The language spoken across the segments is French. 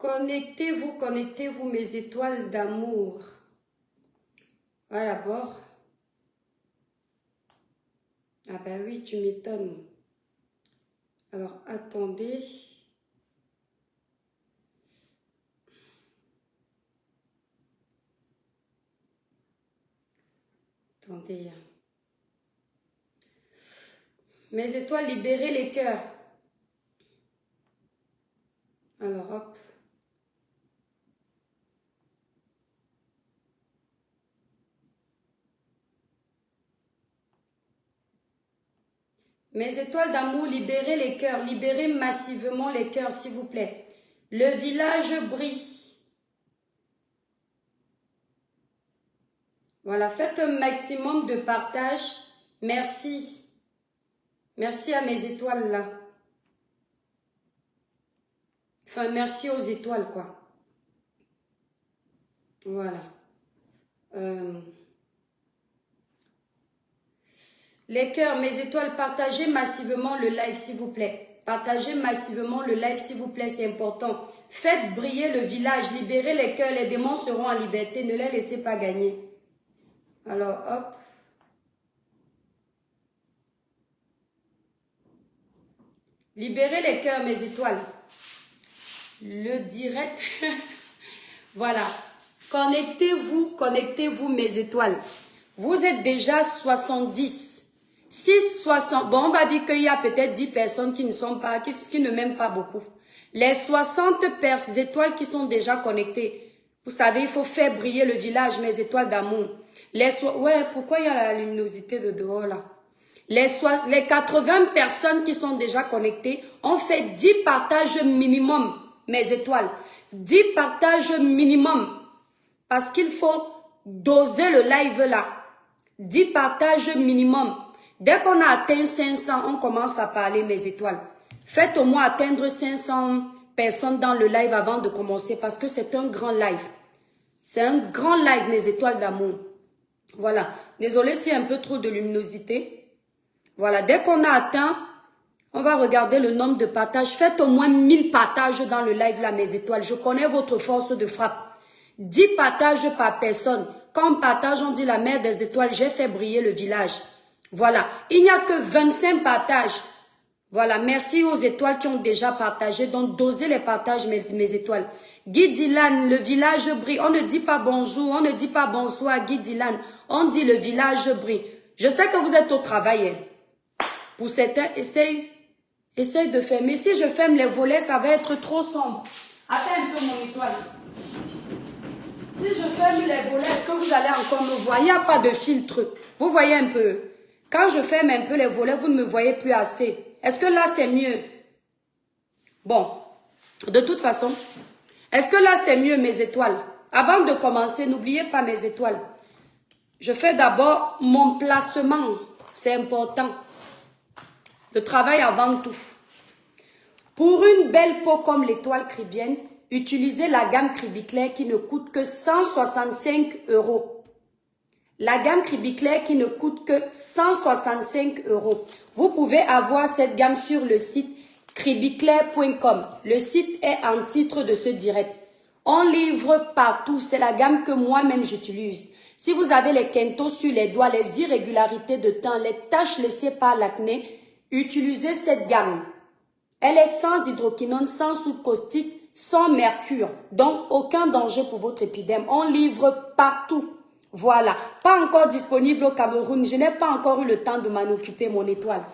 Connectez-vous, mes étoiles d'amour. Voilà, d'abord. Ah ben oui, tu m'étonnes. Alors, attendez. Attendez. Mes étoiles, libérez les cœurs. Alors, hop. Mes étoiles d'amour, libérez les cœurs. Libérez massivement les cœurs, s'il vous plaît. Le village brille. Voilà, faites un maximum de partage. Merci. Merci à mes étoiles là. Enfin, merci aux étoiles, quoi. Voilà. Les cœurs, mes étoiles, partagez massivement le live, s'il vous plaît. Partagez massivement le live, s'il vous plaît, c'est important. Faites briller le village, libérez les cœurs, les démons seront en liberté, ne les laissez pas gagner. Alors, hop. Libérez les cœurs, mes étoiles. Le direct. Voilà. Connectez-vous, mes étoiles. Vous êtes déjà 70. 60. Bon, on va dire qu'il y a peut-être 10 personnes qui ne sont pas, qui ne m'aiment pas beaucoup. Les 60 étoiles qui sont déjà connectées. Vous savez, il faut faire briller le village, mes étoiles d'amour. Ouais, pourquoi il y a la luminosité de dehors là? Les 80 personnes qui sont déjà connectées ont fait 10 partages minimum, mes étoiles. 10 partages minimum. Parce qu'il faut doser le live là. 10 partages minimum. Dès qu'on a atteint 500, on commence à parler, mes étoiles. Faites au moins atteindre 500 personnes dans le live avant de commencer parce que c'est un grand live. C'est un grand live, mes étoiles d'amour. Voilà. Désolé s'il y a un peu trop de luminosité. Voilà. Dès qu'on a atteint, on va regarder le nombre de partages. Faites au moins 1000 partages dans le live là, mes étoiles. Je connais votre force de frappe. 10 partages par personne. Quand on partage, on dit la mère des étoiles, j'ai fait briller le village. Voilà. Il n'y a que 25 partages. Voilà. Merci aux étoiles qui ont déjà partagé. Donc, dosez les partages, mes étoiles. Guy Dylan, le village brille. On ne dit pas bonjour, on ne dit pas bonsoir, Guy Dylan. On dit le village brille. Je sais que vous êtes au travail. Hein. Pour certains, essaye de fermer. Si je ferme les volets, ça va être trop sombre. Attends un peu mon étoile. Si je ferme les volets, est-ce que vous allez encore me voir? Il n'y a pas de filtre. Vous voyez un peu. Quand je ferme un peu les volets, vous ne me voyez plus assez. Est-ce que là, c'est mieux? Bon, de toute façon, est-ce que là, c'est mieux, mes étoiles? Avant de commencer, n'oubliez pas mes étoiles. Je fais d'abord mon placement. C'est important. Le travail avant tout. Pour une belle peau comme l'étoile cribienne, utilisez la gamme Cribiclair qui ne coûte que 165 €. La gamme Cribiclair qui ne coûte que 165 €. Vous pouvez avoir cette gamme sur le site cribiclair.com. Le site est en titre de ce direct. On livre partout. C'est la gamme que moi-même j'utilise. Si vous avez les quintos sur les doigts, les irrégularités de teint, les taches laissées par l'acné, utilisez cette gamme. Elle est sans hydroquinone, sans soude caustique, sans mercure. Donc, aucun danger pour votre épiderme. On livre partout. Voilà. Pas encore disponible au Cameroun. Je n'ai pas encore eu le temps de m'en occuper, mon étoile.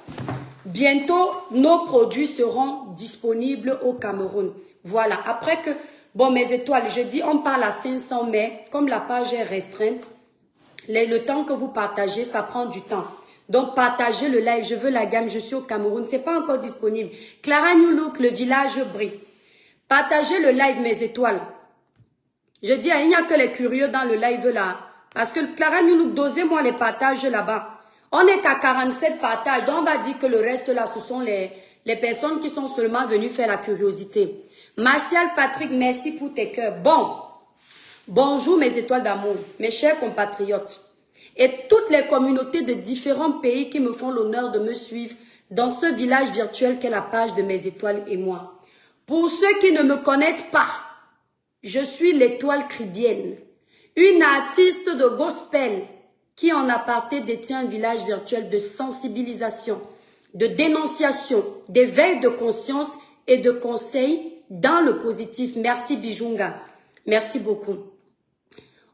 Bientôt, nos produits seront disponibles au Cameroun. Voilà. Après que, bon, mes étoiles, je dis, on parle à 500, mais comme la page est restreinte, le temps que vous partagez, ça prend du temps. Donc, partagez le live. Je veux la gamme. Je suis au Cameroun. C'est pas encore disponible. Clara New Look, le village brille. Partagez le live, mes étoiles. Je dis, il n'y a que les curieux dans le live là. Parce que Clara New Look, dosez-moi les partages là-bas. On n'est qu'à 47 partages. Donc, on va dire que le reste là, ce sont les personnes qui sont seulement venues faire la curiosité. Martial Patrick, merci pour tes cœurs. Bon. Bonjour, mes étoiles d'amour, mes chers compatriotes. Et toutes les communautés de différents pays qui me font l'honneur de me suivre dans ce village virtuel qu'est la page de mes étoiles et moi. Pour ceux qui ne me connaissent pas, Je suis l'étoile cribienne, une artiste de gospel qui en aparté détient un village virtuel de sensibilisation, de dénonciation, d'éveil de conscience et de conseils dans le positif. Merci Bijunga. Merci beaucoup.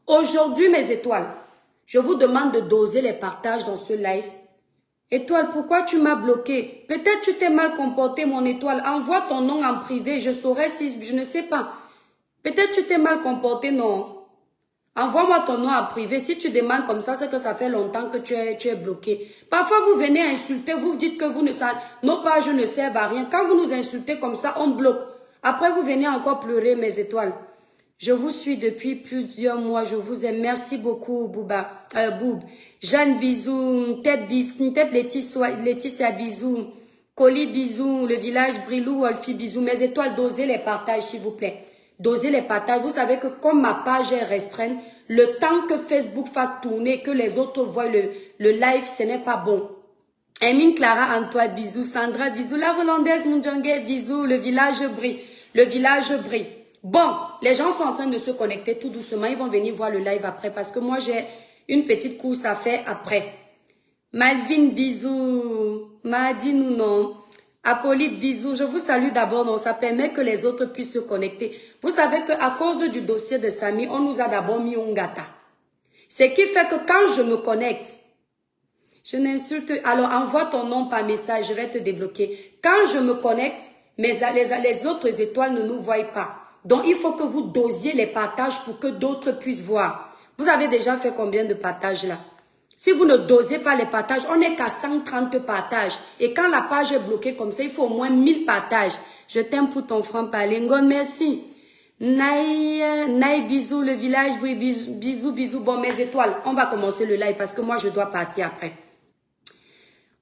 Aujourd'hui, mes étoiles, je vous demande de doser les partages dans ce live. Étoile, pourquoi tu m'as bloqué? Peut-être tu t'es mal comporté, mon étoile. Envoie ton nom en privé, je saurai si... Je ne sais pas. Peut-être tu t'es mal comporté, non? Envoie-moi ton nom en privé. Si tu demandes comme ça, c'est que ça fait longtemps que tu es bloqué. Parfois, vous venez insulter, vous dites que vous ne savez... Nos pages ne servent à rien. Quand vous nous insultez comme ça, on bloque. Après, vous venez encore pleurer, mes étoiles. Je vous suis depuis plusieurs mois. Je vous aime. Merci beaucoup, Boub. Jeanne, bisous. Tête, Laetitia, bisous. Colis, bisous. Le village, Brilou, Olfi, bisous. Mes étoiles, dosez les partages, s'il vous plaît. Dosez les partages. Vous savez que comme ma page est restreinte, le temps que Facebook fasse tourner, que les autres voient le live, ce n'est pas bon. Emine, Clara, Antoine, bisous. Sandra, bisous. La Hollandaise, Mundjongue, bisous. Le village brille. Le village brille. Bon, les gens sont en train de se connecter tout doucement. Ils vont venir voir le live après parce que moi, j'ai une petite course à faire après. Malvin, bisous. Mahdi, non. Apolline, bisous. Je vous salue d'abord. Non, ça permet que les autres puissent se connecter. Vous savez qu'à cause du dossier de Samy, on nous a d'abord mis un gata. Ce qui fait que quand je me connecte, je n'insulte. Alors, envoie ton nom par message. Je vais te débloquer. Quand je me connecte, les autres étoiles ne nous voient pas. Donc, il faut que vous dosiez les partages pour que d'autres puissent voir. Vous avez déjà fait combien de partages là? Si vous ne dosez pas les partages, on n'est qu'à 130 partages. Et quand la page est bloquée comme ça, il faut au moins 1000 partages. Je t'aime pour ton franc-parler. Ngon, merci. Naï, bisous, le village, oui, bisous, bisous. Bon, mes étoiles, on va commencer le live parce que moi, je dois partir après.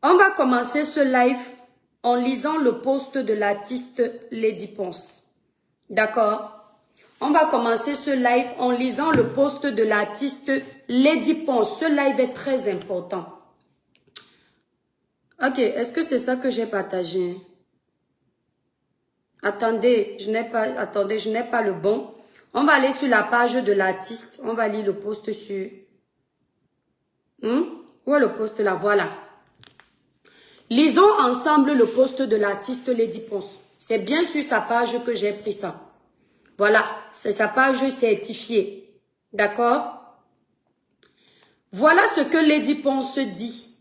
On va commencer ce live en lisant le post de l'artiste Lady Ponce. D'accord? On va commencer ce live en lisant le post de l'artiste Lady Ponce. Ce live est très important. Ok, est-ce que c'est ça que j'ai partagé? Attendez, je n'ai pas le bon. On va aller sur la page de l'artiste. On va lire le post sur... Où est le post là? Voilà. Lisons ensemble le post de l'artiste Lady Ponce. C'est bien sur sa page que j'ai pris ça. Voilà, c'est sa page certifiée. D'accord? Voilà ce que Lady Ponce dit.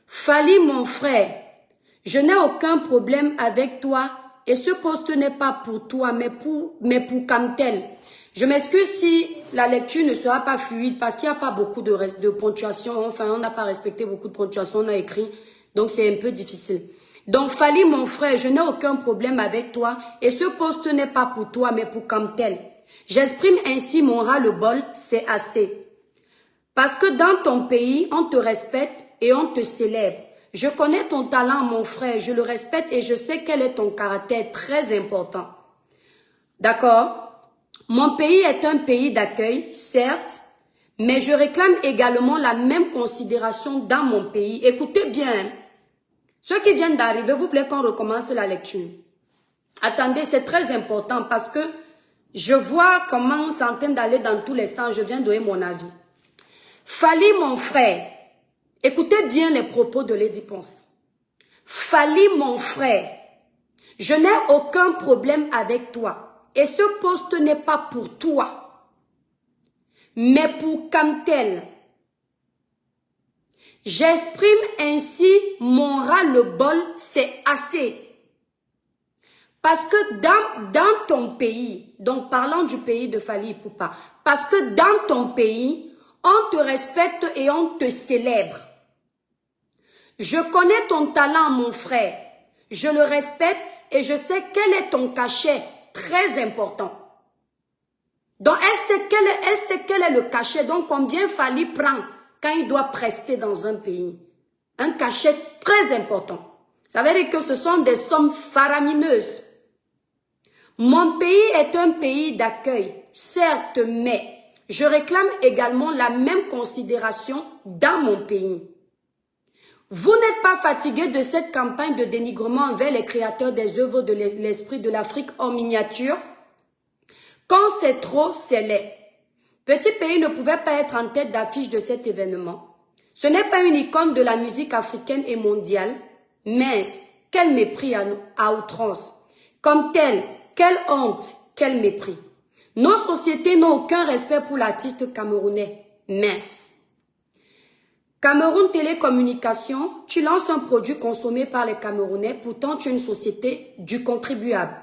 Fally, mon frère, je n'ai aucun problème avec toi et ce poste n'est pas pour toi, mais pour Camtel. Je m'excuse si la lecture ne sera pas fluide parce qu'il n'y a pas beaucoup de ponctuation. Enfin, on n'a pas respecté beaucoup de ponctuation, on a écrit. Donc, c'est un peu difficile. Donc, Fally, mon frère, je n'ai aucun problème avec toi et ce poste n'est pas pour toi, mais pour Camtel. J'exprime ainsi mon ras-le-bol, c'est assez. Parce que dans ton pays, on te respecte et on te célèbre. Je connais ton talent, mon frère, je le respecte et je sais quel est ton caractère très important. D'accord? Mon pays est un pays d'accueil, certes, mais je réclame également la même considération dans mon pays. Écoutez bien, ceux qui viennent d'arriver, vous plaît qu'on recommence la lecture. Attendez, c'est très important parce que je vois comment c'est en train d'aller dans tous les sens. Je viens donner mon avis. Fally, mon frère, écoutez bien les propos de Lady Ponce. Fally, mon frère, je n'ai aucun problème avec toi. Et ce poste n'est pas pour toi, mais pour Camtel. J'exprime ainsi mon ras-le-bol, c'est assez. Parce que dans ton pays, donc parlant du pays de Fally Ipupa, parce que dans ton pays, on te respecte et on te célèbre. Je connais ton talent, mon frère. Je le respecte et je sais quel est ton cachet très important. Donc, elle sait quel est le cachet, donc combien Fally prend quand il doit prester dans un pays. Un cachet très important. Ça veut dire que ce sont des sommes faramineuses. Mon pays est un pays d'accueil, certes, mais je réclame également la même considération dans mon pays. Vous n'êtes pas fatigué de cette campagne de dénigrement envers les créateurs des œuvres de l'esprit de l'Afrique en miniature? Quand c'est trop, c'est laid. Petit Pays ne pouvait pas être en tête d'affiche de cet événement. Ce n'est pas une icône de la musique africaine et mondiale. Mince, quel mépris à outrance. Comme tel, quelle honte, quel mépris. Nos sociétés n'ont aucun respect pour l'artiste camerounais. Mince. Cameroun Télécommunications, tu lances un produit consommé par les Camerounais, pourtant tu es une société du contribuable.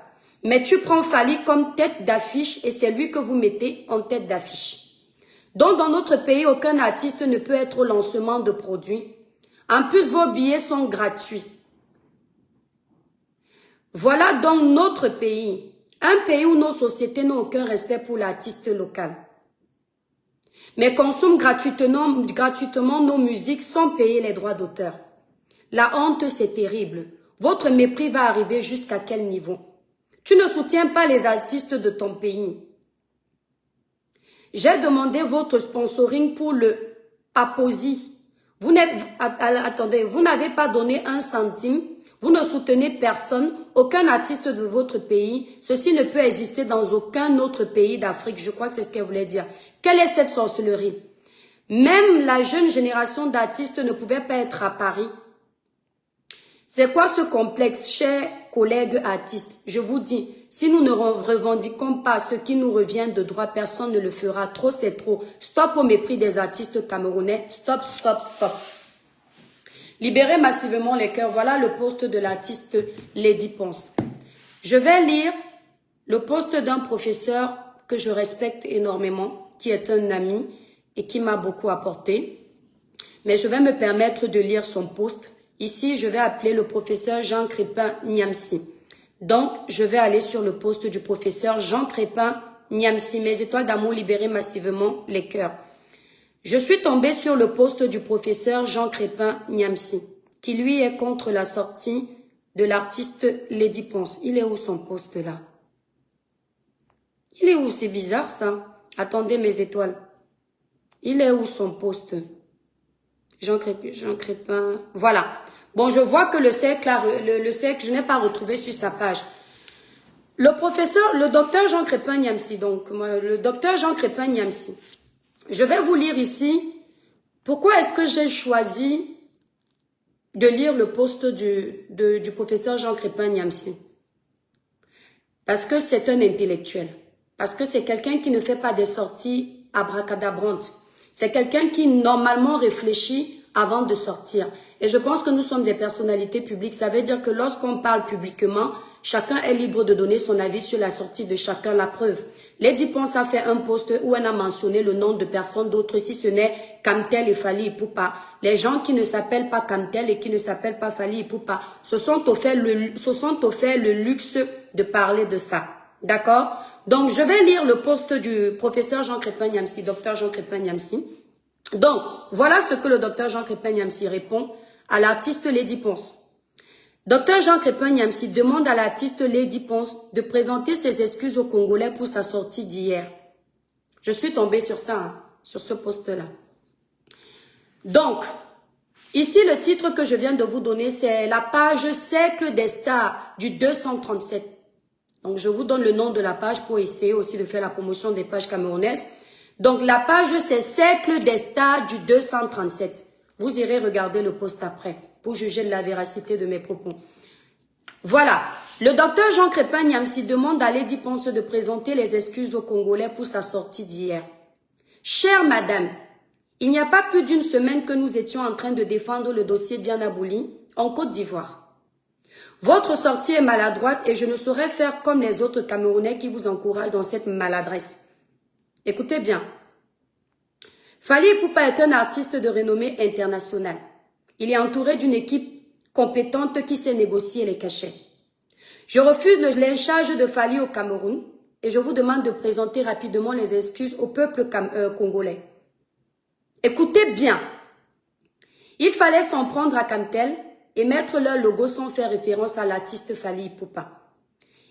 Mais tu prends Fally comme tête d'affiche et c'est lui que vous mettez en tête d'affiche. Donc dans notre pays, aucun artiste ne peut être au lancement de produits. En plus, vos billets sont gratuits. Voilà donc notre pays. Un pays où nos sociétés n'ont aucun respect pour l'artiste local. Mais consomment gratuitement nos musiques sans payer les droits d'auteur. La honte, c'est terrible. Votre mépris va arriver jusqu'à quel niveau? Tu ne soutiens pas les artistes de ton pays. J'ai demandé votre sponsoring pour le Paposi. Attendez, vous n'avez pas donné un centime. Vous ne soutenez personne, aucun artiste de votre pays. Ceci ne peut exister dans aucun autre pays d'Afrique. Je crois que c'est ce qu'elle voulait dire. Quelle est cette sorcellerie? Même la jeune génération d'artistes ne pouvait pas être à Paris. C'est quoi ce complexe, chers collègues artistes? Je vous dis, si nous ne revendiquons pas ce qui nous revient de droit, personne ne le fera. Trop, c'est trop. Stop au mépris des artistes camerounais. Stop, stop, stop. Libérez massivement les cœurs. Voilà le poste de l'artiste Lady Ponce. Je vais lire le poste d'un professeur que je respecte énormément, qui est un ami et qui m'a beaucoup apporté. Mais je vais me permettre de lire son poste. Ici, je vais appeler le professeur Jean Crépin Niamsi. Donc, je vais aller sur le poste du professeur Jean Crépin Niamsi. Mes étoiles d'amour, libérez massivement les cœurs. Je suis tombée sur le poste du professeur Jean Crépin Niamsi, qui lui est contre la sortie de l'artiste Lady Ponce. Il est où son poste là? Il est où? C'est bizarre ça. Attendez mes étoiles. Il est où son poste? Jean Crépin. Voilà. Bon, je vois que le cercle, je n'ai pas retrouvé sur sa page. Le docteur Jean Crépin Niamsi, donc, le docteur Jean Crépin Niamsi. Je vais vous lire ici. Pourquoi est-ce que j'ai choisi de lire le poste du professeur Jean Crépin Niamsi? Parce que c'est un intellectuel. Parce que c'est quelqu'un qui ne fait pas des sorties abracadabrantes. C'est quelqu'un qui normalement réfléchit avant de sortir. Et je pense que nous sommes des personnalités publiques. Ça veut dire que lorsqu'on parle publiquement, chacun est libre de donner son avis sur la sortie de chacun. La preuve. Lady Ponce a fait un post où elle a mentionné le nom de personne d'autre, si ce n'est Kamtel et Fally Ipupa. Les gens qui ne s'appellent pas Kamtel et qui ne s'appellent pas Fally Ipupa se sont offert le luxe de parler de ça. D'accord? Donc, je vais lire le post du professeur Jean Crépin Niamsi, docteur Jean Crépin Niamsi. Donc, voilà ce que le docteur Jean Crépin Niamsi répond à l'artiste Lady Ponce. Docteur Jean Crépin Niamsi demande à l'artiste Lady Ponce de présenter ses excuses aux Congolais pour sa sortie d'hier. Je suis tombée sur ça, hein, sur ce poste-là. Donc, ici, le titre que je viens de vous donner, c'est la page Cercle des stars du 237. Donc, je vous donne le nom de la page pour essayer aussi de faire la promotion des pages camerounaises. Donc, la page, c'est Cercle des stars du 237. Vous irez regarder le post après pour juger de la véracité de mes propos. Voilà. Le docteur Jean Crépin Niamsi demande à Lady Ponce de présenter les excuses aux Congolais pour sa sortie d'hier. Chère madame, il n'y a pas plus d'une semaine que nous étions en train de défendre le dossier Diana Bouli en Côte d'Ivoire. Votre sortie est maladroite et je ne saurais faire comme les autres Camerounais qui vous encouragent dans cette maladresse. Écoutez bien. Fally Ipupa est un artiste de renommée internationale. Il est entouré d'une équipe compétente qui sait négocier les cachets. Je refuse le lynchage de Fally au Cameroun et je vous demande de présenter rapidement les excuses au peuple congolais. Écoutez bien. Il fallait s'en prendre à Kamtel et mettre leur logo sans faire référence à l'artiste Fally Ipupa.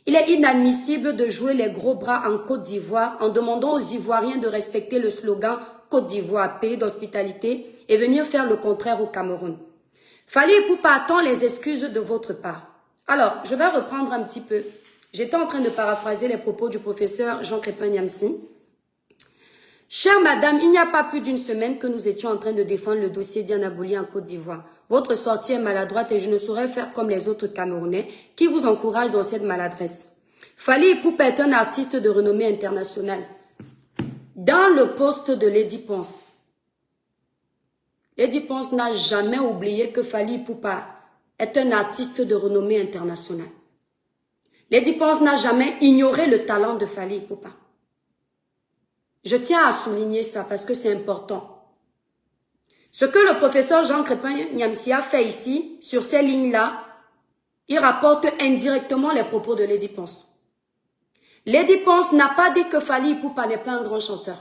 Il est inadmissible de jouer les gros bras en Côte d'Ivoire en demandant aux Ivoiriens de respecter le slogan Côte d'Ivoire, pays d'hospitalité, et venir faire le contraire au Cameroun. Fally Ipupa attend les excuses de votre part. Alors, je vais reprendre un petit peu J'étais en train de paraphraser les propos du professeur Jean Crépin Niamsi. Chère madame, il n'y a pas plus d'une semaine que nous étions en train de défendre le dossier Diana Bouli en Côte d'Ivoire. Votre sortie est maladroite et je ne saurais faire comme les autres Camerounais qui vous encouragent dans cette maladresse. Fally Ipupa est un artiste de renommée internationale. Dans le poste de Lady Ponce, Lady Ponce n'a jamais oublié que Fally Ipupa est un artiste de renommée internationale. Lady Ponce n'a jamais ignoré le talent de Fally Ipupa. Je tiens à souligner ça parce que c'est important. Ce que le professeur Jean Crépin Niamsi a fait ici, sur ces lignes-là, il rapporte indirectement les propos de Lady Ponce. Lady Ponce n'a pas dit que Fally Ipupa n'est pas un grand chanteur.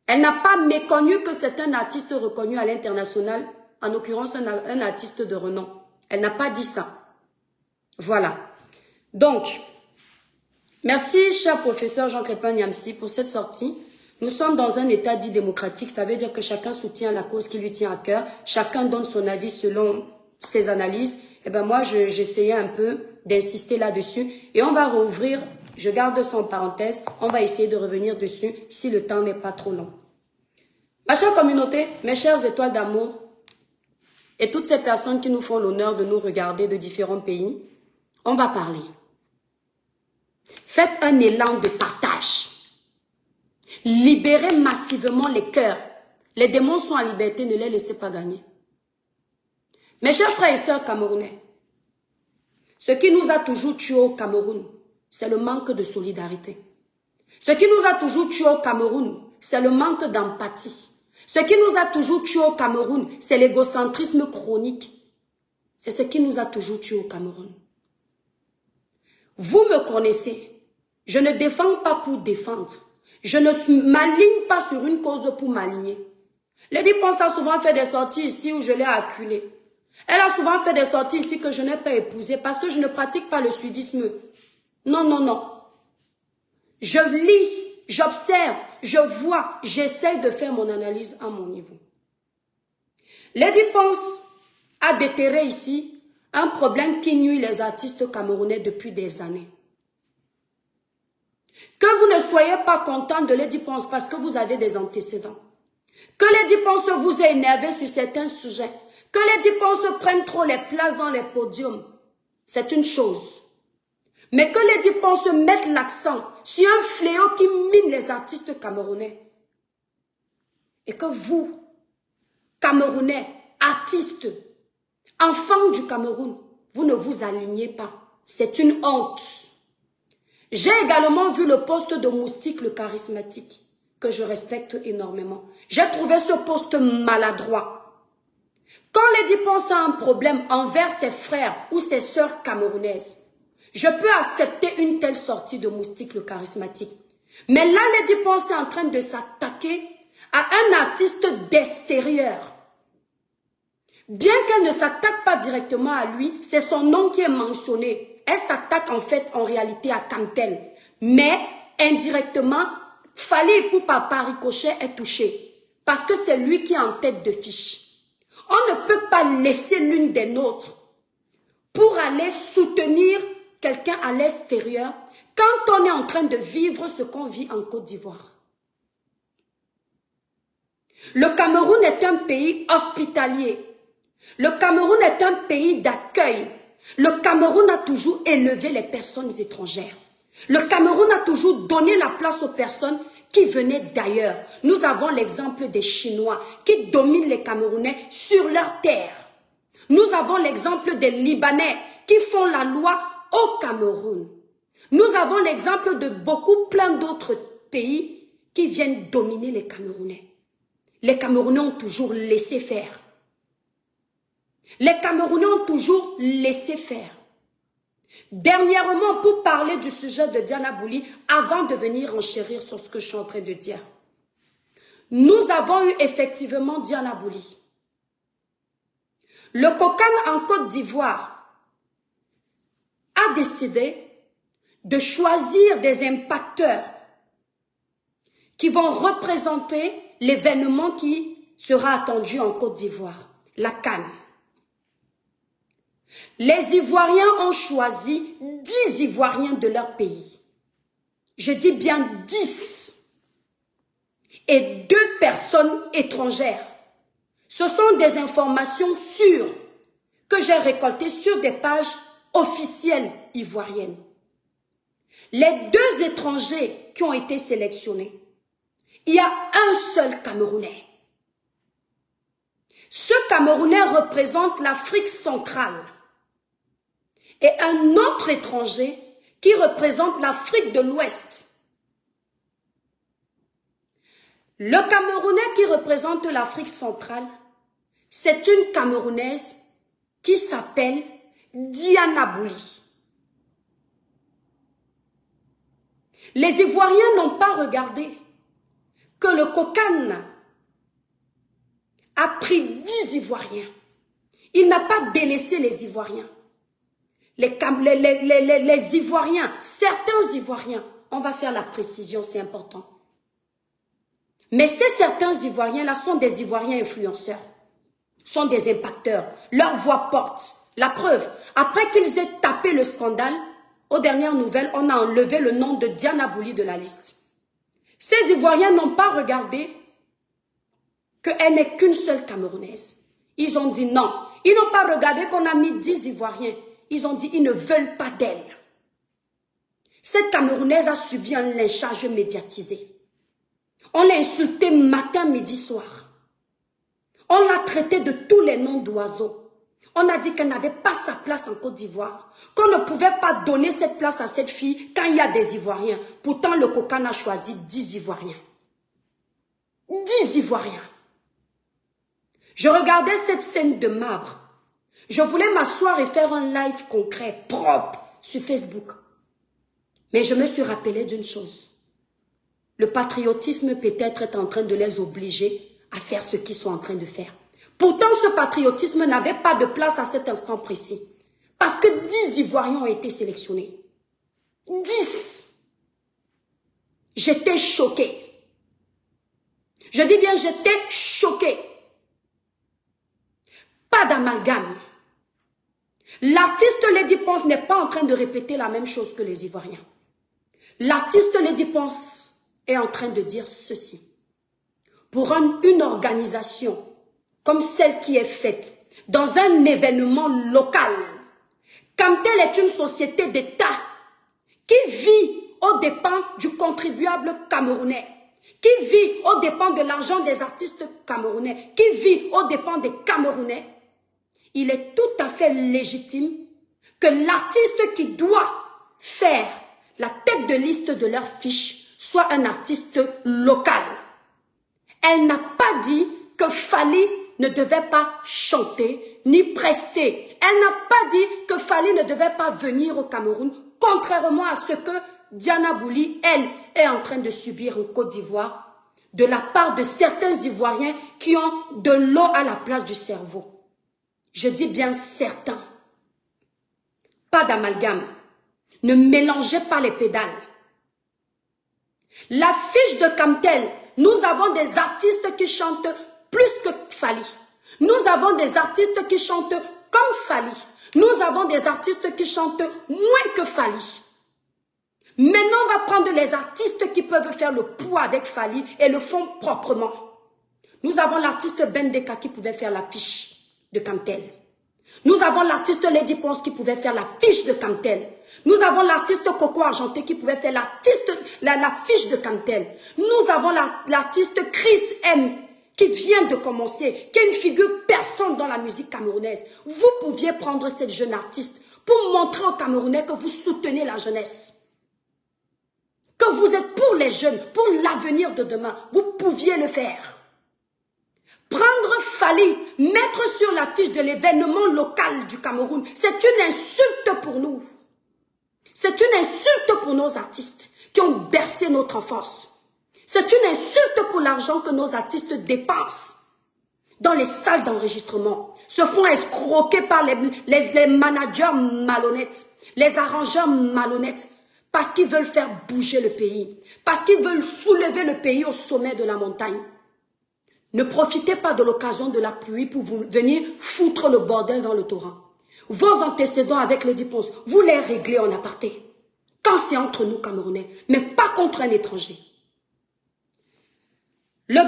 Elle n'a pas méconnu que c'est un artiste reconnu à l'international, en l'occurrence un artiste de renom. Elle n'a pas dit ça. Voilà. Donc, merci, cher professeur Jean Crépin Niamsi, pour cette sortie. Nous sommes dans un état dit démocratique. Ça veut dire que chacun soutient la cause qui lui tient à cœur. Chacun donne son avis selon ses analyses. Et ben moi, j'essayais un peu d'insister là-dessus. Et on va rouvrir, je garde ça en parenthèse, on va essayer de revenir dessus si le temps n'est pas trop long. Ma chère communauté, mes chères étoiles d'amour, et toutes ces personnes qui nous font l'honneur de nous regarder de différents pays, on va parler. Faites un élan de partage. Libérez massivement les cœurs. Les démons sont en liberté, ne les laissez pas gagner. Mes chers frères et sœurs camerounais, ce qui nous a toujours tués au Cameroun, c'est le manque de solidarité. Ce qui nous a toujours tués au Cameroun, c'est le manque d'empathie. Ce qui nous a toujours tués au Cameroun, c'est l'égocentrisme chronique. C'est ce qui nous a toujours tués au Cameroun. Vous me connaissez. Je ne défends pas pour défendre. Je ne m'aligne pas sur une cause pour m'aligner. Lady Ponce a souvent fait des sorties ici où je l'ai acculée. Elle a souvent fait des sorties ici que je n'ai pas épousées parce que je ne pratique pas le suivisme. Non, non, non. Je lis, j'observe, je vois, j'essaie de faire mon analyse à mon niveau. Lady Ponce a déterré ici un problème qui nuit les artistes camerounais depuis des années. Que vous ne soyez pas content de Lady Ponce parce que vous avez des antécédents. Que Lady Ponce vous ait énervé sur certains sujets. Que Lady Ponce prenne trop les places dans les podiums. C'est une chose. Mais que Lady Ponce mette l'accent sur un fléau qui mine les artistes camerounais. Et que vous, Camerounais, artistes, enfants du Cameroun, vous ne vous alignez pas. C'est une honte. J'ai également vu le poste de Moustique le charismatique, que je respecte énormément. J'ai trouvé ce poste maladroit. Quand Lady Ponce a un problème envers ses frères ou ses sœurs camerounaises, je peux accepter une telle sortie de Moustique le charismatique. Mais là, Lady Ponce est en train de s'attaquer à un artiste d'extérieur. Bien qu'elle ne s'attaque pas directement à lui, c'est son nom qui est mentionné. Elle s'attaque en fait, en réalité, à Cantel. Mais, indirectement, Fally Ipupa par ricochet est touché. Parce que c'est lui qui est en tête de fiche. On ne peut pas laisser l'une des nôtres pour aller soutenir quelqu'un à l'extérieur quand on est en train de vivre ce qu'on vit en Côte d'Ivoire. Le Cameroun est un pays hospitalier. Le Cameroun est un pays d'accueil. Le Cameroun a toujours élevé les personnes étrangères. Le Cameroun a toujours donné la place aux personnes qui venaient d'ailleurs. Nous avons l'exemple des Chinois qui dominent les Camerounais sur leur terre. Nous avons l'exemple des Libanais qui font la loi au Cameroun. Nous avons l'exemple de plein d'autres pays qui viennent dominer les Camerounais. Les Camerounais ont toujours laissé faire. Les Camerounais ont toujours laissé faire. Dernièrement, pour parler du sujet de Diana Bouli, avant de venir enchérir sur ce que je suis en train de dire, nous avons eu effectivement Diana Bouli. Le COCAN en Côte d'Ivoire a décidé de choisir des impacteurs qui vont représenter l'événement qui sera attendu en Côte d'Ivoire, la CAN. Les Ivoiriens ont choisi 10 Ivoiriens de leur pays. Je dis bien 10. Et 2 personnes étrangères. Ce sont des informations sûres que j'ai récoltées sur des pages officielles ivoiriennes. Les 2 étrangers qui ont été sélectionnés, il y a un seul Camerounais. Ce Camerounais représente l'Afrique centrale et un autre étranger qui représente l'Afrique de l'Ouest. Le Camerounais qui représente l'Afrique centrale, c'est une Camerounaise qui s'appelle Diana Bouli. Les Ivoiriens n'ont pas regardé que le Kokane a pris 10 Ivoiriens. Il n'a pas délaissé les Ivoiriens. Les Ivoiriens, certains Ivoiriens, on va faire la précision, c'est important. Mais ces certains Ivoiriens-là sont des Ivoiriens influenceurs, sont des impacteurs. Leur voix porte. La preuve, après qu'ils aient tapé le scandale, aux dernières nouvelles, on a enlevé le nom de Diana Bouli de la liste. Ces Ivoiriens n'ont pas regardé qu'elle n'est qu'une seule Camerounaise. Ils ont dit non. Ils n'ont pas regardé qu'on a mis 10 Ivoiriens. Ils ont dit ils ne veulent pas d'elle. Cette Camerounaise a subi un lynchage médiatisé. On l'a insultée matin, midi, soir. On l'a traitée de tous les noms d'oiseaux. On a dit qu'elle n'avait pas sa place en Côte d'Ivoire. Qu'on ne pouvait pas donner cette place à cette fille quand il y a des Ivoiriens. Pourtant, le Kokane a choisi 10 Ivoiriens. 10 Ivoiriens. Je regardais cette scène de marbre. Je voulais m'asseoir et faire un live concret, propre, sur Facebook. Mais je me suis rappelé d'une chose. Le patriotisme peut-être est en train de les obliger à faire ce qu'ils sont en train de faire. Pourtant, ce patriotisme n'avait pas de place à cet instant précis. Parce que 10 Ivoiriens ont été sélectionnés. 10. J'étais choquée. Je dis bien, j'étais choquée. Pas d'amalgame. L'artiste Lady Ponce n'est pas en train de répéter la même chose que les Ivoiriens. L'artiste Lady Ponce est en train de dire ceci. Pour une organisation comme celle qui est faite dans un événement local, Camtel est une société d'État qui vit aux dépens du contribuable camerounais, qui vit aux dépens de l'argent des artistes camerounais, qui vit aux dépens des Camerounais. Il est tout à fait légitime que l'artiste qui doit faire la tête de liste de leur fiche soit un artiste local. Elle n'a pas dit que Fally ne devait pas chanter ni prester. Elle n'a pas dit que Fally ne devait pas venir au Cameroun, contrairement à ce que Diana Bouli, elle, est en train de subir en Côte d'Ivoire, de la part de certains Ivoiriens qui ont de l'eau à la place du cerveau. Je dis bien certains. Pas d'amalgame. Ne mélangez pas les pédales. La fiche de Camtel, nous avons des artistes qui chantent plus que Fally. Nous avons des artistes qui chantent comme Fally. Nous avons des artistes qui chantent moins que Fally. Maintenant, on va prendre les artistes qui peuvent faire le poids avec Fally et le font proprement. Nous avons l'artiste Bendeka qui pouvait faire la fiche de Camtel. Nous avons l'artiste Lady Ponce qui pouvait faire la fiche de Camtel. Nous avons l'artiste Coco Argenté qui pouvait faire la fiche de Camtel. Nous avons l'artiste Chris M qui vient de commencer, qui est une figure personne dans la musique camerounaise. Vous pouviez prendre cette jeune artiste pour montrer aux Camerounais que vous soutenez la jeunesse. Que vous êtes pour les jeunes, pour l'avenir de demain. Vous pouviez le faire. Prendre Fally, mettre sur l'affiche de l'événement local du Cameroun, c'est une insulte pour nous. C'est une insulte pour nos artistes qui ont bercé notre enfance. C'est une insulte pour l'argent que nos artistes dépensent dans les salles d'enregistrement. Se font escroquer par les managers malhonnêtes, les arrangeurs malhonnêtes, parce qu'ils veulent faire bouger le pays, parce qu'ils veulent soulever le pays au sommet de la montagne. Ne profitez pas de l'occasion de la pluie pour venir foutre le bordel dans le torrent. Vos antécédents avec les Diponce, vous les réglez en aparté. Quand c'est entre nous Camerounais, mais pas contre un étranger. Le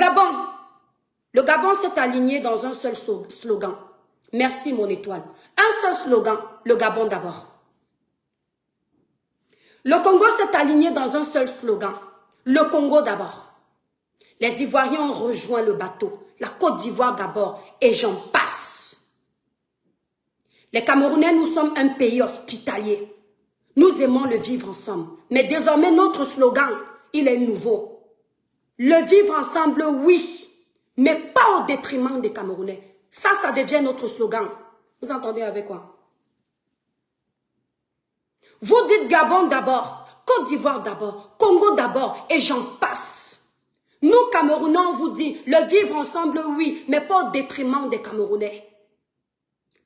Gabon s'est aligné dans un seul slogan. Merci mon étoile. Un seul slogan, le Gabon d'abord. Le Congo s'est aligné dans un seul slogan, le Congo d'abord. Les Ivoiriens ont rejoint le bateau, la Côte d'Ivoire d'abord, et j'en passe. Les Camerounais, nous sommes un pays hospitalier. Nous aimons le vivre ensemble. Mais désormais, notre slogan, il est nouveau. Le vivre ensemble, oui, mais pas au détriment des Camerounais. Ça devient notre slogan. Vous entendez avec quoi? Vous dites Gabon d'abord, Côte d'Ivoire d'abord, Congo d'abord, et j'en passe. Nous, Camerounais, on vous dit, le vivre ensemble, oui, mais pas au détriment des Camerounais.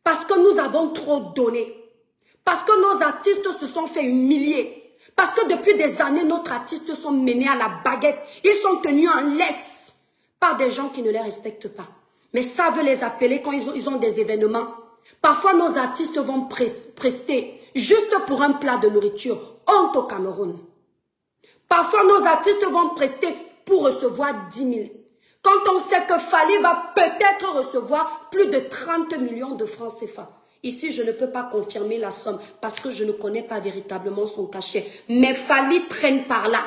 Parce que nous avons trop donné. Parce que nos artistes se sont fait humilier. Parce que depuis des années, nos artistes sont menés à la baguette. Ils sont tenus en laisse par des gens qui ne les respectent pas. Mais savent les appeler quand ils ont des événements. Parfois, nos artistes vont prester juste pour un plat de nourriture. Honte au Cameroun. Parfois, nos artistes vont prester pour recevoir 10 000. Quand on sait que Fally va peut-être recevoir plus de 30 millions de francs CFA. Ici, je ne peux pas confirmer la somme parce que je ne connais pas véritablement son cachet. Mais Fally traîne par là.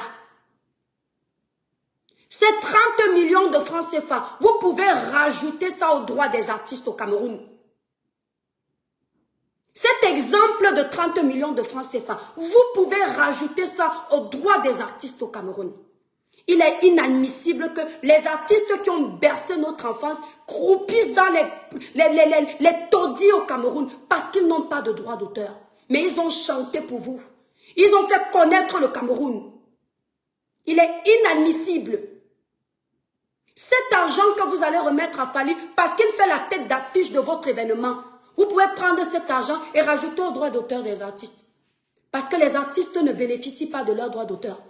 Ces 30 millions de francs CFA, vous pouvez rajouter ça aux droits des artistes au Cameroun. Cet exemple de 30 millions de francs CFA, vous pouvez rajouter ça aux droits des artistes au Cameroun. Il est inadmissible que les artistes qui ont bercé notre enfance croupissent dans les taudis au Cameroun parce qu'ils n'ont pas de droit d'auteur. Mais ils ont chanté pour vous. Ils ont fait connaître le Cameroun. Il est inadmissible. Cet argent que vous allez remettre à Fally parce qu'il fait la tête d'affiche de votre événement, vous pouvez prendre cet argent et rajouter au droit d'auteur des artistes. Parce que les artistes ne bénéficient pas de leur droit d'auteur.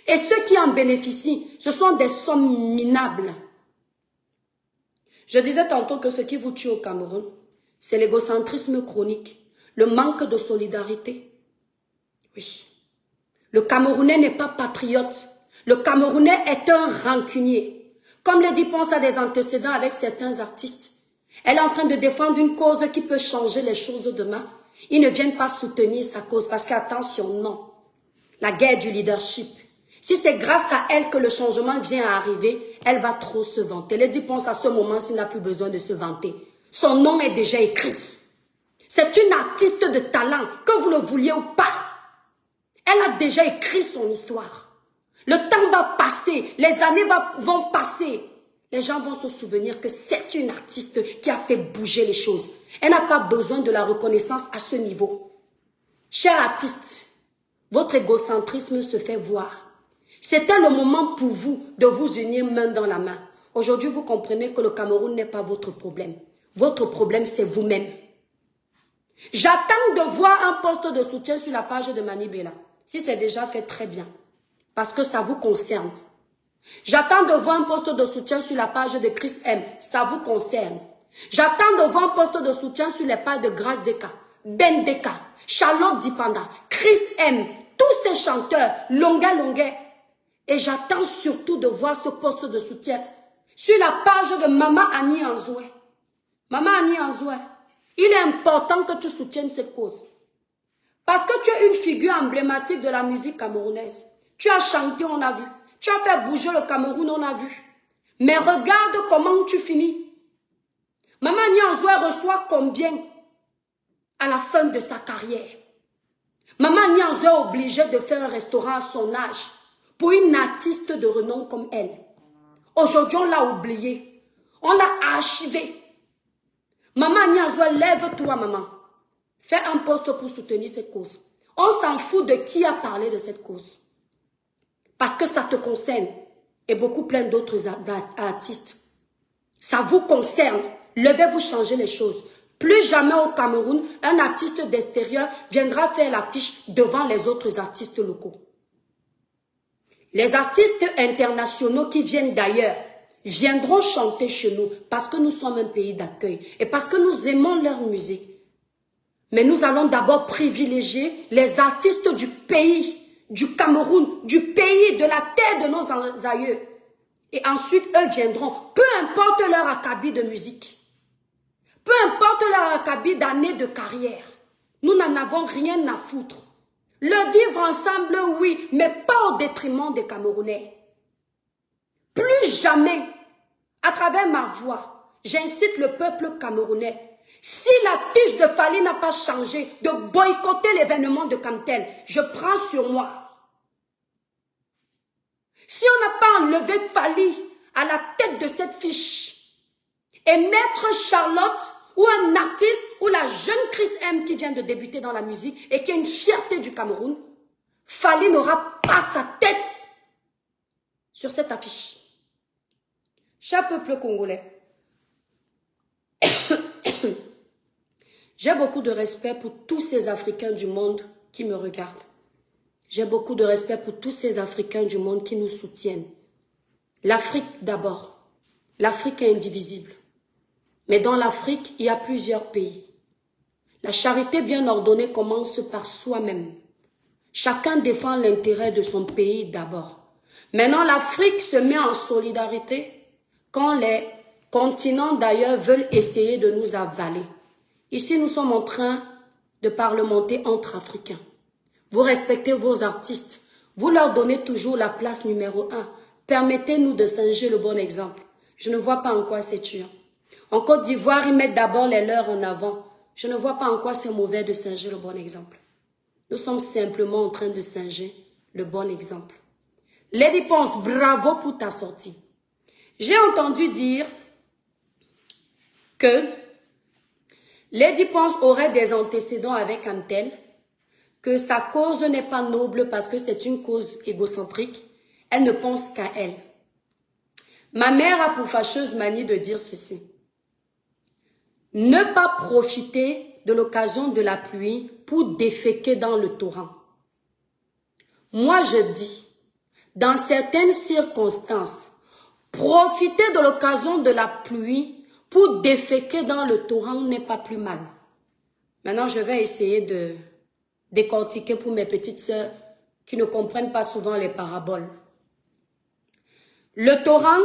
Et ceux qui en bénéficient, ce sont des sommes minables. Je disais tantôt que ce qui vous tue au Cameroun, c'est l'égocentrisme chronique, le manque de solidarité. Oui. Le Camerounais n'est pas patriote. Le Camerounais est un rancunier. Comme le dit Ponce a des antécédents avec certains artistes. Elle est en train de défendre une cause qui peut changer les choses demain. Ils ne viennent pas soutenir sa cause parce qu'attention, non. La guerre du leadership. Si c'est grâce à elle que le changement vient à arriver, elle va trop se vanter. Lady Ponce à ce moment, s'il n'a plus besoin de se vanter. Son nom est déjà écrit. C'est une artiste de talent, que vous le vouliez ou pas. Elle a déjà écrit son histoire. Le temps va passer, les années vont passer. Les gens vont se souvenir que c'est une artiste qui a fait bouger les choses. Elle n'a pas besoin de la reconnaissance à ce niveau. Chers artistes, votre égocentrisme se fait voir. C'était le moment pour vous de vous unir main dans la main. Aujourd'hui, vous comprenez que le Cameroun n'est pas votre problème. Votre problème, c'est vous-même. J'attends de voir un poste de soutien sur la page de Mani Bella. Si c'est déjà fait, très bien. Parce que ça vous concerne. J'attends de voir un poste de soutien sur la page de Chris M. Ça vous concerne. J'attends de voir un poste de soutien sur les pages de Grâce Deka, Ben Deka, Charlotte Dipanda, Chris M. Tous ces chanteurs, Longuet. Et j'attends surtout de voir ce poste de soutien sur la page de Maman Annie Anzoué. Maman Annie Anzoué, il est important que tu soutiennes cette cause. Parce que tu es une figure emblématique de la musique camerounaise. Tu as chanté, on a vu. Tu as fait bouger le Cameroun, on a vu. Mais regarde comment tu finis. Maman Annie Anzoué reçoit combien à la fin de sa carrière? Maman Annie Anzoué est obligée de faire un restaurant à son âge. Pour une artiste de renom comme elle. Aujourd'hui, on l'a oublié. On l'a archivé. Maman Annie Anzoué, lève-toi, maman. Fais un poste pour soutenir cette cause. On s'en fout de qui a parlé de cette cause. Parce que ça te concerne. Et beaucoup plein d'autres artistes. Ça vous concerne. Levez-vous changer les choses. Plus jamais au Cameroun, un artiste d'extérieur viendra faire l'affiche devant les autres artistes locaux. Les artistes internationaux qui viennent d'ailleurs viendront chanter chez nous parce que nous sommes un pays d'accueil et parce que nous aimons leur musique. Mais nous allons d'abord privilégier les artistes du pays, du Cameroun, du pays, de la terre de nos aïeux. Et ensuite, eux viendront, peu importe leur acabit de musique, peu importe leur acabit d'années de carrière. Nous n'en avons rien à foutre. Le vivre ensemble, oui, mais pas au détriment des Camerounais. Plus jamais, à travers ma voix, j'incite le peuple camerounais. Si la fiche de Fally n'a pas changé, de boycotter l'événement de Camtel, je prends sur moi. Si on n'a pas enlevé Fally à la tête de cette fiche et mettre Charlotte ou un artiste ou la jeune Chris M qui vient de débuter dans la musique et qui est une fierté du Cameroun, Fally n'aura pas sa tête sur cette affiche. Cher peuple congolais, j'ai beaucoup de respect pour tous ces Africains du monde qui me regardent. J'ai beaucoup de respect pour tous ces Africains du monde qui nous soutiennent. L'Afrique d'abord. L'Afrique est indivisible. Mais dans l'Afrique, il y a plusieurs pays. La charité bien ordonnée commence par soi-même. Chacun défend l'intérêt de son pays d'abord. Maintenant, l'Afrique se met en solidarité quand les continents d'ailleurs veulent essayer de nous avaler. Ici, nous sommes en train de parlementer entre Africains. Vous respectez vos artistes. Vous leur donnez toujours la place numéro 1. Permettez-nous de singer le bon exemple. Je ne vois pas en quoi c'est tuant. En Côte d'Ivoire, ils mettent d'abord les leurs en avant. Je ne vois pas en quoi c'est mauvais de singer le bon exemple. Nous sommes simplement en train de singer le bon exemple. Lady Ponce, bravo pour ta sortie. J'ai entendu dire que Lady Ponce aurait des antécédents avec Camtel, que sa cause n'est pas noble parce que c'est une cause égocentrique. Elle ne pense qu'à elle. Ma mère a pour fâcheuse manie de dire ceci. Ne pas profiter de l'occasion de la pluie pour déféquer dans le torrent. Moi, je dis, dans certaines circonstances, profiter de l'occasion de la pluie pour déféquer dans le torrent n'est pas plus mal. Maintenant, je vais essayer de décortiquer pour mes petites sœurs qui ne comprennent pas souvent les paraboles. Le torrent,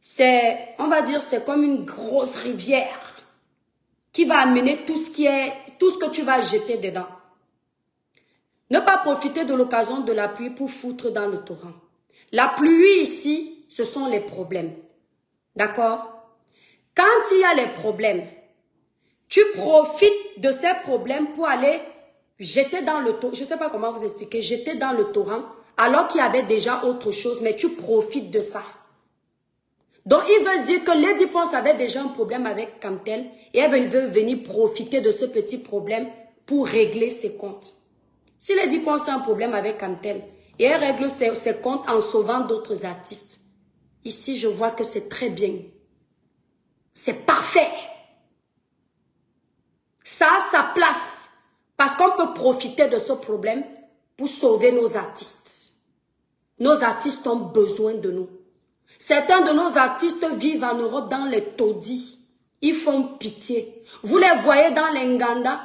c'est, on va dire, c'est comme une grosse rivière qui va amener tout ce que tu vas jeter dedans. Ne pas profiter de l'occasion de la pluie pour foutre dans le torrent. La pluie ici, ce sont les problèmes. D'accord? Quand il y a les problèmes, tu profites de ces problèmes pour aller jeter dans le torrent. Je ne sais pas comment vous expliquer. Jeter dans le torrent alors qu'il y avait déjà autre chose, mais tu profites de ça. Donc, ils veulent dire que Lady Ponce avait déjà un problème avec Camtel et elle veut venir profiter de ce petit problème pour régler ses comptes. Si Lady Ponce a un problème avec Camtel et elle règle ses comptes en sauvant d'autres artistes, ici, je vois que c'est très bien. C'est parfait. Ça a sa place parce qu'on peut profiter de ce problème pour sauver nos artistes. Nos artistes ont besoin de nous. Certains de nos artistes vivent en Europe dans les taudis. Ils font pitié. Vous les voyez dans les Nganda.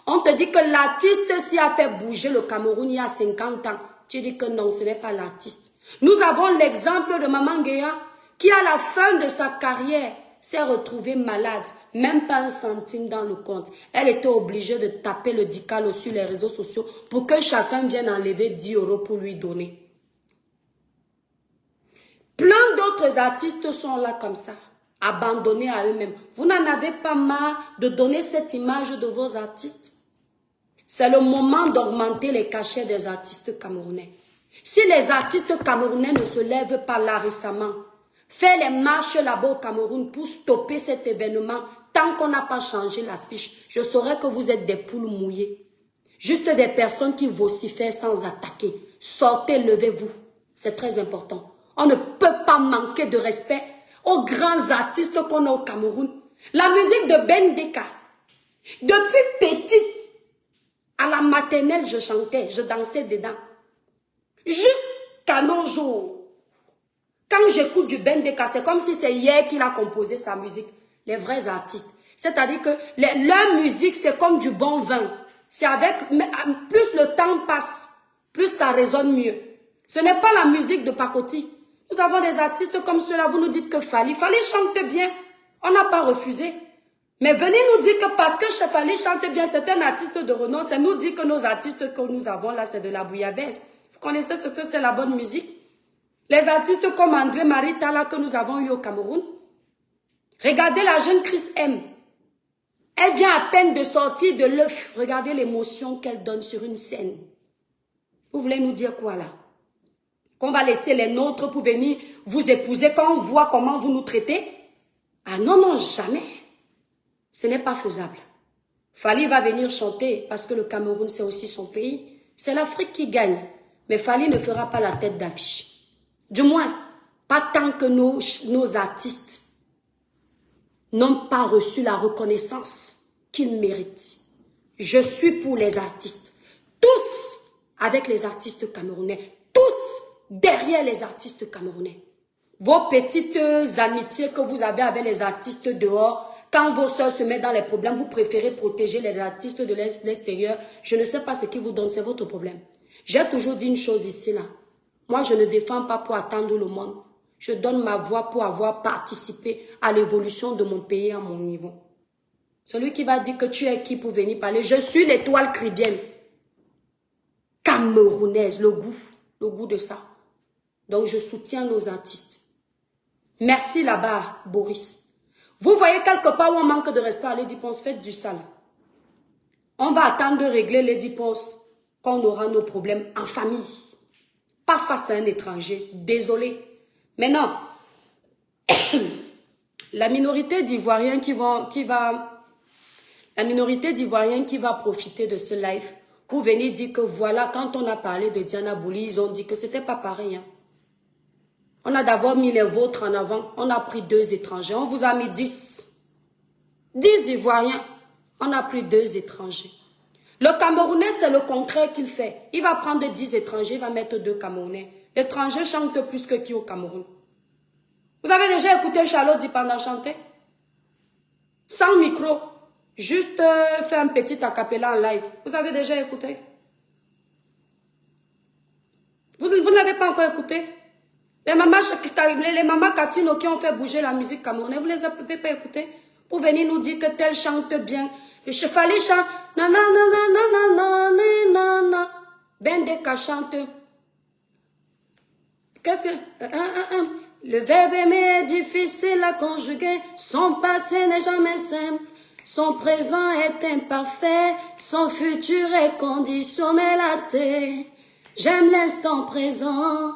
On te dit que l'artiste s'y a fait bouger le Cameroun il y a 50 ans. Tu dis que non, ce n'est pas l'artiste. Nous avons l'exemple de Maman Guéa qui à la fin de sa carrière s'est retrouvée malade. Même pas un centime dans le compte. Elle était obligée de taper le dicalo sur les réseaux sociaux pour que chacun vienne enlever 10 € pour lui donner. Plein d'autres artistes sont là comme ça, abandonnés à eux-mêmes. Vous n'en avez pas marre de donner cette image de vos artistes? C'est le moment d'augmenter les cachets des artistes camerounais. Si les artistes camerounais ne se lèvent pas là récemment, faites les marches là-bas au Cameroun pour stopper cet événement tant qu'on n'a pas changé l'affiche. Je saurais que vous êtes des poules mouillées. Juste des personnes qui vocifèrent sans attaquer. Sortez, levez-vous. C'est très important. On ne peut pas manquer de respect aux grands artistes qu'on a au Cameroun. La musique de Ben Deka. Depuis petite, à la maternelle, je chantais, je dansais dedans. Jusqu'à nos jours. Quand j'écoute du Ben Deka, c'est comme si c'est hier qu'il a composé sa musique. Les vrais artistes. C'est-à-dire que leur musique, c'est comme du bon vin. C'est avec, plus le temps passe, plus ça résonne mieux. Ce n'est pas la musique de pacotille. Nous avons des artistes comme ceux-là, vous nous dites que Fally chante bien. On n'a pas refusé. Mais venez nous dire que parce que Fally chante bien, c'est un artiste de renom, c'est nous dire que nos artistes que nous avons là, c'est de la bouillabaisse. Vous connaissez ce que c'est la bonne musique? Les artistes comme André-Marie Talla que nous avons eu au Cameroun. Regardez la jeune Chris M. Elle vient à peine de sortir de l'œuf. Regardez l'émotion qu'elle donne sur une scène. Vous voulez nous dire quoi là? Qu'on va laisser les nôtres pour venir vous épouser quand on voit comment vous nous traitez? Ah non, non, jamais. Ce n'est pas faisable. Fally va venir chanter parce que le Cameroun, c'est aussi son pays. C'est l'Afrique qui gagne. Mais Fally ne fera pas la tête d'affiche. Du moins, pas tant que nos artistes n'ont pas reçu la reconnaissance qu'ils méritent. Je suis pour les artistes. Tous avec les artistes camerounais. Tous derrière les artistes camerounais. Vos petites amitiés que vous avez avec les artistes dehors, quand vos soeurs se mettent dans les problèmes, vous préférez protéger les artistes de l'extérieur. Je ne sais pas ce qui vous donne, c'est votre problème. J'ai toujours dit une chose ici, là. Moi, je ne défends pas pour attendre le monde. Je donne ma voix pour avoir participé à l'évolution de mon pays à mon niveau. Celui qui va dire que tu es qui pour venir parler, je suis l'étoile caribéenne. Camerounaise, le goût de ça. Donc, je soutiens nos artistes. Merci là-bas, Boris. Vous voyez quelque part où on manque de respect à Lady Ponce, faites du sale. On va attendre de régler Lady Ponce quand on aura nos problèmes en famille. Pas face à un étranger. Désolé. Maintenant, la minorité d'Ivoiriens qui va profiter de ce live pour venir dire que voilà, quand on a parlé de Diana Bouli, ils ont dit que c'était pas pareil. Hein. On a d'abord mis les vôtres en avant. On a pris 2 étrangers. On vous a mis 10. 10 Ivoiriens. On a pris 2 étrangers. Le Camerounais, c'est le contraire qu'il fait. Il va prendre 10 étrangers, il va mettre 2 Camerounais. L'étranger chante plus que qui au Cameroun. Vous avez déjà écouté Charlotte Dipanda chanter? Sans micro. Juste faire un petit acapella en live. Vous avez déjà écouté? Vous n'avez pas encore écouté? Les mamans Katino qui ont fait bouger la musique camerounaise, vous ne les avez pas écouté? Pour venir nous dire que tel chante bien. Le Fally chante. Bendeka chante. Qu'est-ce que... Le verbe aimer est difficile à conjuguer. Son passé n'est jamais simple. Son présent est imparfait. Son futur est conditionnel à thé. J'aime l'instant présent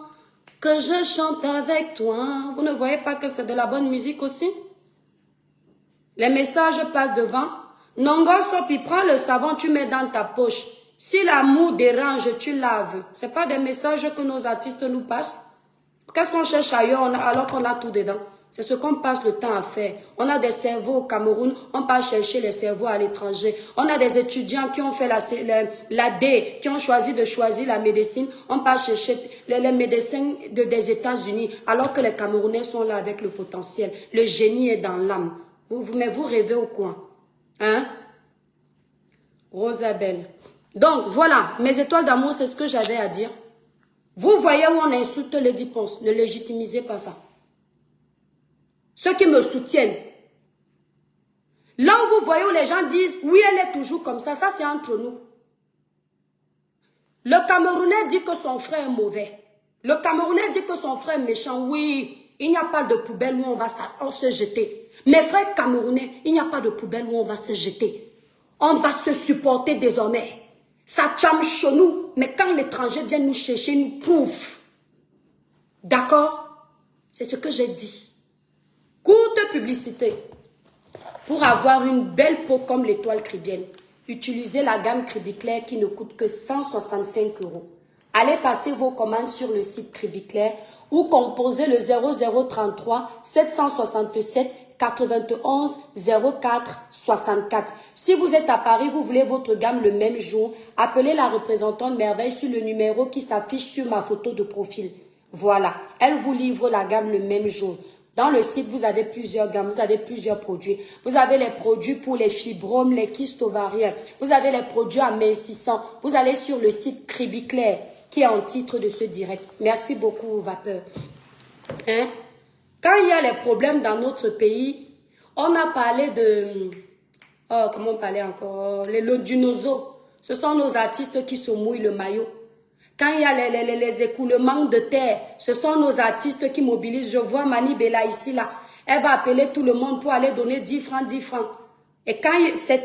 que je chante avec toi. Vous ne voyez pas que c'est de la bonne musique aussi? Les messages passent devant. Nongo Sopi, prends le savon, tu mets dans ta poche. Si l'amour dérange, tu laves. Ce n'est pas des messages que nos artistes nous passent. Qu'est-ce qu'on cherche ailleurs alors qu'on a tout dedans? C'est ce qu'on passe le temps à faire. On a des cerveaux au Cameroun, on passe chercher les cerveaux à l'étranger. On a des étudiants qui ont fait la D, qui ont choisi la médecine. On passe chercher les médecins des États-Unis, alors que les Camerounais sont là avec le potentiel. Le génie est dans l'âme. Mais vous rêvez au coin. Hein? Rosabelle. Donc, voilà, mes étoiles d'amour, c'est ce que j'avais à dire. Vous voyez où on insulte Lady Ponce. Ne légitimisez pas ça. Ceux qui me soutiennent. Là où vous voyez où les gens disent, oui, elle est toujours comme ça c'est entre nous. Le Camerounais dit que son frère est mauvais. Le Camerounais dit que son frère est méchant. Oui, il n'y a pas de poubelle où on va se jeter. Mes frères camerounais, il n'y a pas de poubelle où on va se jeter. On va se supporter désormais. Ça chame chez nous, mais quand l'étranger vient nous chercher, il nous prouve. D'accord? C'est ce que j'ai dit. Courte publicité. Pour avoir une belle peau comme l'étoile caribéenne, utilisez la gamme Cribiclair qui ne coûte que 165 €. Allez passer vos commandes sur le site Cribiclair ou composez le 0033 767 91 04 64. Si vous êtes à Paris, vous voulez votre gamme le même jour, appelez la représentante Merveille sur le numéro qui s'affiche sur ma photo de profil. Voilà, elle vous livre la gamme le même jour. Dans le site, vous avez plusieurs gammes, vous avez plusieurs produits. Vous avez les produits pour les fibromes, les kystes ovariens. Vous avez les produits amincissants. Vous allez sur le site Cribiclair, qui est en titre de ce direct. Merci beaucoup, Vapeur. Hein? Quand il y a les problèmes dans notre pays, on a parlé de... Oh, comment on parlait encore? Du nozo. Ce sont nos artistes qui se mouillent le maillot. Quand il y a les écoulements de terre, ce sont nos artistes qui mobilisent. Je vois Mani Bella ici, là. Elle va appeler tout le monde pour aller donner 10 francs, 10 francs. Et quand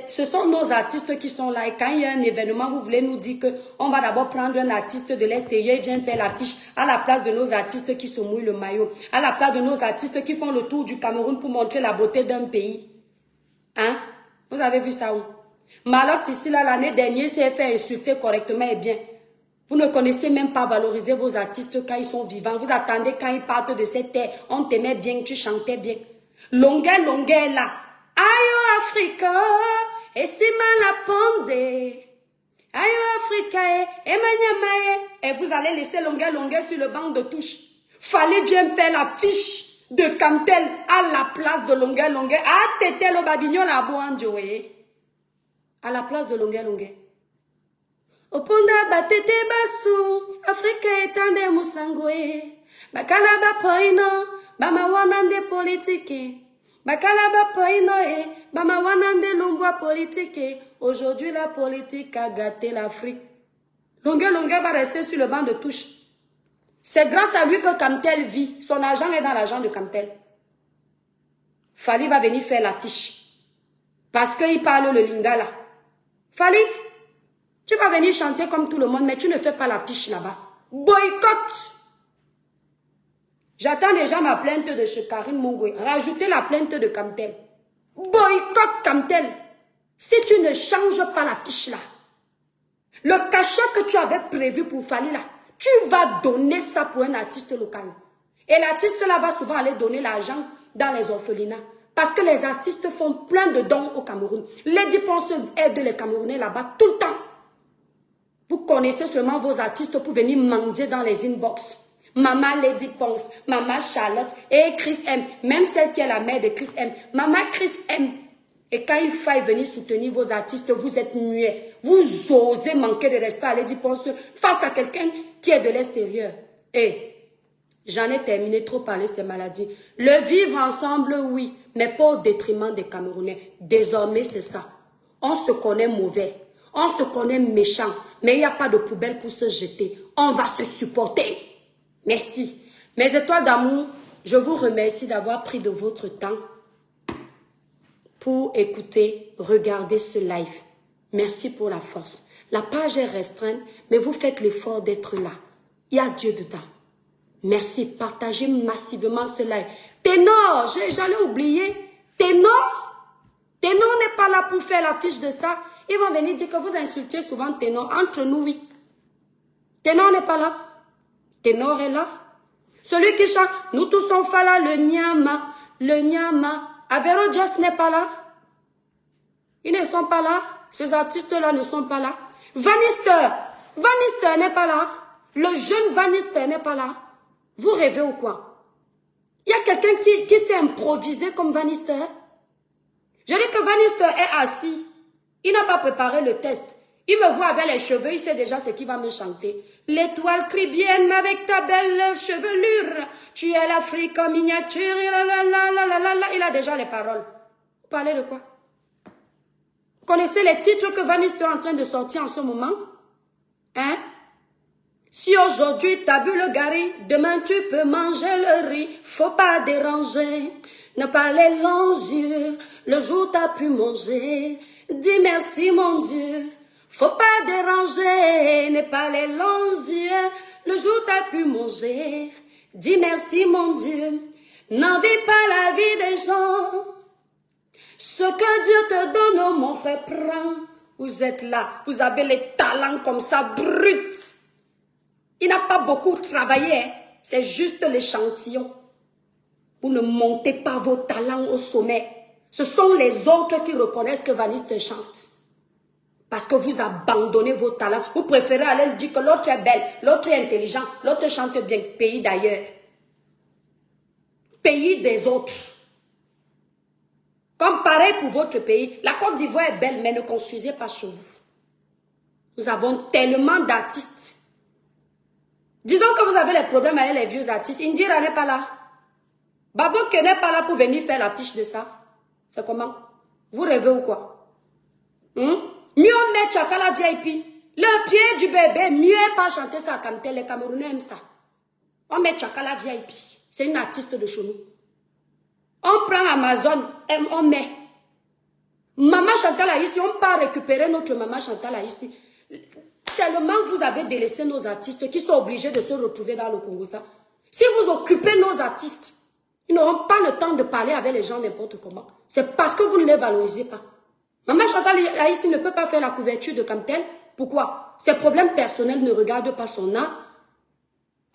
ce sont nos artistes qui sont là. Et quand il y a un événement, vous voulez nous dire qu'on va d'abord prendre un artiste de l'extérieur, il vient faire l'affiche à la place de nos artistes qui se mouillent le maillot. À la place de nos artistes qui font le tour du Cameroun pour montrer la beauté d'un pays. Hein? Vous avez vu ça où? Malox ici, là, l'année dernière, s'est fait insulter correctement et bien. Vous ne connaissez même pas valoriser vos artistes quand ils sont vivants. Vous attendez quand ils partent de cette terre. On t'aimait bien, tu chantais bien. Longueur là. Ayo Africa, et si malapande. Ayo Africa, et manyamae. Et vous allez laisser longueur sur le banc de touche. Fallait bien faire la fiche de Cantel à la place de longueur. Ah, t'étais le babignon la boanjoé. À la place de longueur. Oponda batete basu, Afrika etande musangoe. Bakala ba poino, bama wanande politike. Bakala ba poino bama wanande longwa politique. Aujourd'hui, la politique a gâté l'Afrique. Longueur va rester sur le banc de touche. C'est grâce à lui que Cantel vit. Son argent est dans l'argent de Cantel. Fali va venir faire l'affiche. Parce qu'il parle le lingala. Fali, tu vas venir chanter comme tout le monde, mais tu ne fais pas l'affiche là-bas. Boycott. J'attends déjà ma plainte de chez Karine Mongwe. Rajoutez la plainte de Cantel. Boycott Cantel. Si tu ne changes pas l'affiche là, le cachet que tu avais prévu pour Fali là, tu vas donner ça pour un artiste local. Et l'artiste là va souvent aller donner l'argent dans les orphelinats. Parce que les artistes font plein de dons au Cameroun. Lady Ponce aide les Camerounais là-bas tout le temps. Vous connaissez seulement vos artistes pour venir mendier dans les inbox. Maman Lady Ponce, Maman Charlotte et Chris M. Même celle qui est la mère de Chris M. Maman Chris M. Et quand il faille venir soutenir vos artistes, vous êtes muets. Vous osez manquer de respect à Lady Ponce face à quelqu'un qui est de l'extérieur. Et j'en ai terminé, trop parlé ces maladies. Le vivre ensemble, oui, mais pas au détriment des Camerounais. Désormais, c'est ça. On se connaît mauvais. On se connaît méchant, mais il n'y a pas de poubelle pour se jeter. On va se supporter. Merci. Mes étoiles d'amour, je vous remercie d'avoir pris de votre temps pour écouter, regarder ce live. Merci pour la force. La page est restreinte, mais vous faites l'effort d'être là. Il y a Dieu dedans. Merci. Partagez massivement ce live. Ténor, j'allais oublier. Ténor n'est pas là pour faire l'affiche de ça. Ils vont venir dire que vous insultez souvent Ténor. Entre nous, oui. Ténor n'est pas là. Ténor est là. Celui qui chante, nous tous sommes là, le Nyama. Avero Jazz n'est pas là. Ils ne sont pas là. Ces artistes-là ne sont pas là. Vanister n'est pas là. Le jeune Vanister n'est pas là. Vous rêvez ou quoi? Il y a quelqu'un qui s'est improvisé comme Vanister. Je dis que Vanister est assis. Il n'a pas préparé le test. Il me voit avec les cheveux, il sait déjà ce qu'il va me chanter. L'étoile crie bien avec ta belle chevelure. Tu es l'Afrique en miniature. Il a déjà les paroles. Vous parlez de quoi? Vous connaissez les titres que Vanister est en train de sortir en ce moment? Hein? Si aujourd'hui t'as bu le gari, demain tu peux manger le riz. Faut pas déranger, ne pas les longs yeux. Le jour t'as pu manger, dis merci mon Dieu. Faut pas déranger, ne pas les longs yeux. Le jour t'as pu manger, dis merci mon Dieu. N'envie pas la vie des gens. Ce que Dieu te donne, oh mon frère, prends. Vous êtes là, vous avez les talents comme ça, bruts. Il n'a pas beaucoup travaillé, c'est juste l'échantillon. Vous ne montez pas vos talents au sommet. Ce sont les autres qui reconnaissent que Vanister chante. Parce que vous abandonnez vos talents. Vous préférez aller dire que l'autre est belle, l'autre est intelligent, l'autre chante bien, pays d'ailleurs. pays des autres. Comme pareil pour votre pays, la Côte d'Ivoire est belle, mais ne construisez pas chez vous. Nous avons tellement d'artistes. Disons que vous avez les problèmes avec les vieux artistes. Indira n'est pas là. Babok n'est pas là pour venir faire l'affiche de ça. C'est comment? Vous rêvez ou quoi? Mieux on met Tchakala VIP. Le pied du bébé, mieux pas chanter ça comme tel. Les Camerounais aiment ça. On met Tchakala VIP. C'est une artiste de chez nous. On prend Amazon et on met. Maman Chantal ici, on part récupérer notre maman Chantal ici. Tellement vous avez délaissé nos artistes qui sont obligés de se retrouver dans le Congo. Ça. Si vous occupez nos artistes, ils n'auront pas le temps de parler avec les gens n'importe comment. C'est parce que vous ne les valorisez pas. Maman Chantal ici ne peut pas faire la couverture de Camtel. Pourquoi? Ses problèmes personnels ne regardent pas son art.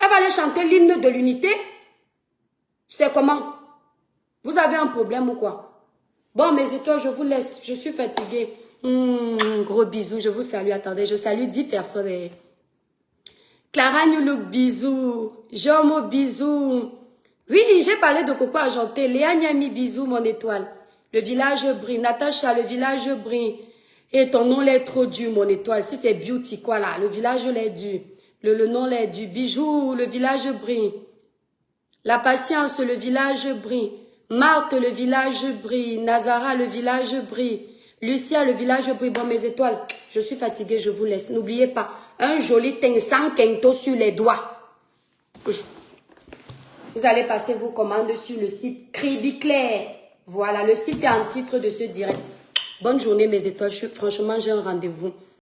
Elle va aller chanter l'hymne de l'unité. C'est comment? Vous avez un problème ou quoi? Bon, mes étoiles, je vous laisse. Je suis fatiguée. Gros bisous, je vous salue. Attendez, je salue 10 personnes. Clara Nyoulou, bisous. Jomo, bisous. Oui, j'ai parlé de Coco Argenté. Léa Niami, bisous, mon étoile. Le village brille. Natacha, le village brille. Et ton nom l'est trop dur, mon étoile. Si c'est beauty, quoi là? Le village l'est dur. Le nom l'est dur. Bijou, le village brille. La patience, le village brille. Marthe, le village brille. Nazara, le village brille. Lucia, le village brille. Bon, mes étoiles, je suis fatiguée, je vous laisse. N'oubliez pas, un joli teint sans quinto sur les doigts. Vous allez passer vos commandes sur le site Cribiclair. Voilà, le site est en titre de ce direct. Bonne journée, mes étoiles. Franchement, j'ai un rendez-vous.